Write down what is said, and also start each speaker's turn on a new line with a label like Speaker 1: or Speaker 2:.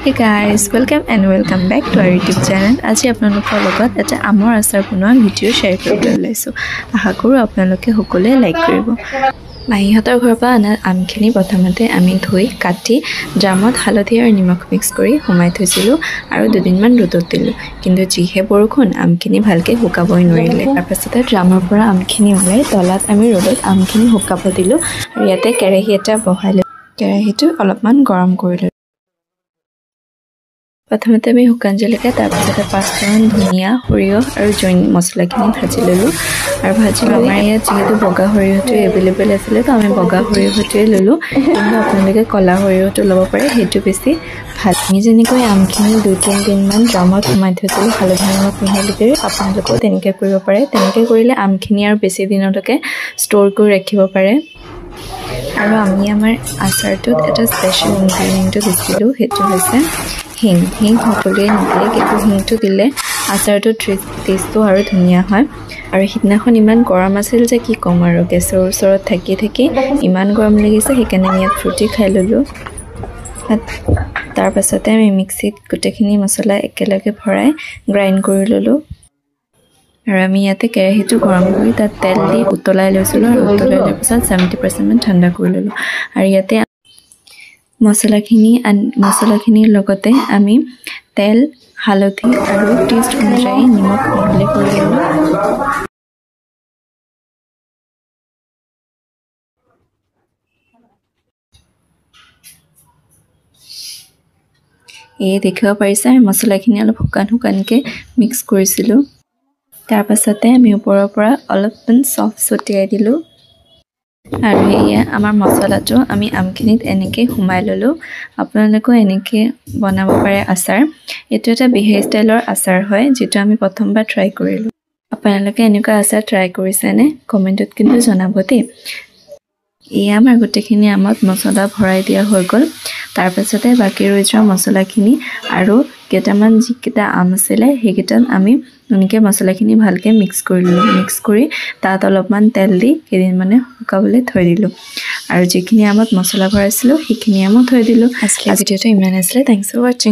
Speaker 1: Hey guys, welcome back to our YouTube channel. আজি আপোনালোকৰ লগত এটা আমৰ আচাৰ বনোৱা ভিডিঅ' শ্বেয়াৰ কৰিবলৈ ওলাইছো। আশা কৰো আপোনালোকে সকলোৱে লাইক কৰিব। মাহীহঁতৰ ঘৰৰ পৰা আনা আমখিনি প্ৰথমতে আমি ধুই কাটি ড্ৰামত হালধি আৰু নিমখ মিক্স কৰি সোমাই থৈছিলো আৰু দুদিনমান ৰ'দত দিলো। কিন্তু যিহে বৰষুণ আমখিনি ভালকে শুকাবই নোৱাৰিলে। তাৰপাছতে ড্ৰামৰ পৰা আমখিনি ওলাই তলাত আমি ৰ'দত আমখিনি শুকাব দিলো আৰু ইয়াতে কেৰাহী এটা বহাই কেৰাহীটো অলপমান গৰম কৰিলো। প্ৰথমতে আমি শুকান জলকীয়া তাৰপিছতে পাঁচফোৰণ ধনিয়া সৰিয়হ আৰু জৈন মছলাখিনি ভাজি ল'লোঁ আৰু ভাজি আমাৰ ইয়াত যিহেতু বগা সৰিয়হটো এভেইলেবল আছিলে তো আমি বগা সৰিয়হটোৱে ল'লোঁ কিন্তু আপোনালোকে ক'লা সৰিয়হটো ল'ব পাৰে সেইটো বেছি ভাল। আমি যেনেকৈ আমখিনি 2-3 দিনমান ড্ৰামত সোমাই থৈছিলোঁ হালধি নিমখ মিহলি আপোনালোকেও তেনেকৈ কৰিব পাৰে। তেনেকৈ কৰিলে আমখিনি আৰু বেছি দিনলৈকে ষ্ট'ৰ কৰি ৰাখিব পাৰে। আৰু আমি আমাৰ আচাৰটোত এটা স্পেচিয়েল ইনগ্ৰেডিয়েণ্টটো দিছিলোঁ সেইটো হৈছে হিং সকলোৱে নিদিয়ে কিন্তু হিংটো দিলে আচাৰটো টেষ্টটো আৰু ধুনীয়া হয়। আৰু সিদিনাখন ইমান গৰম আছিল যে কি ক'ম আৰু গেছৰ ওচৰত থাকি ইমান গৰম লাগিছে সেইকাৰণে আমি ইয়াত ফ্ৰুটি খাই ল'লোঁ। তাৰপাছতে আমি মিক্সিত গোটেইখিনি মছলা একেলগে ভৰাই গ্ৰাইণ্ড কৰি ল'লোঁ আৰু আমি ইয়াতে কেৰাহীটো গৰম কৰি তাত তেল দি উতলাই লৈছিলোঁ আৰু উতলাই লোৱাৰ পিছত 70% ঠাণ্ডা কৰি ল'লোঁ আৰু ইয়াতে মছলাখিনিৰ লগতে আমি তেল হালধি আৰু টেষ্ট অনুযায়ী নিমখ মিহলি কৰি ল'লোঁ। এই দেখিব পাৰিছে মছলাখিনি অলপ শুকানকৈ মিক্স কৰিছিলোঁ। তাৰপাছতে আমি ওপৰৰ পৰা অলপমান চফ ছটিয়াই দিলোঁ আৰু এয়া আমাৰ মছলাটো আমি আমখিনিত এনেকৈ সোমাই ল'লোঁ। আপোনালোকেও এনেকৈ বনাব পাৰে আচাৰ। এইটো এটা বিহাৰী ষ্টাইলৰ আচাৰ হয় যিটো আমি প্ৰথমবাৰ ট্ৰাই কৰিলোঁ। আপোনালোকে এনেকুৱা আচাৰ ট্ৰাই কৰিছেনে কমেণ্টত কিন্তু জনাব দেই। এয়া আমাৰ গোটেইখিনি আমত মছলা ভৰাই দিয়া হৈ গ'ল। তাৰপাছতে বাকী ৰৈ যোৱা মছলাখিনি আৰু কেইটামান যিকেইটা আম আছিলে সেইকেইটাত আমি এনেকৈ মছলাখিনি ভালকৈ মিক্স কৰি ল'লোঁ। মিক্স কৰি তাত অলপমান তেল দি কেইদিনমানে শুকাবলৈ থৈ দিলোঁ আৰু যিখিনি আমত মছলা ভৰাইছিলোঁ সেইখিনি আমো থৈ দিলোঁ। আজি ভিডিঅ'টো ইমান আছিলে। থেংকছ ফৰ ৱাচিং।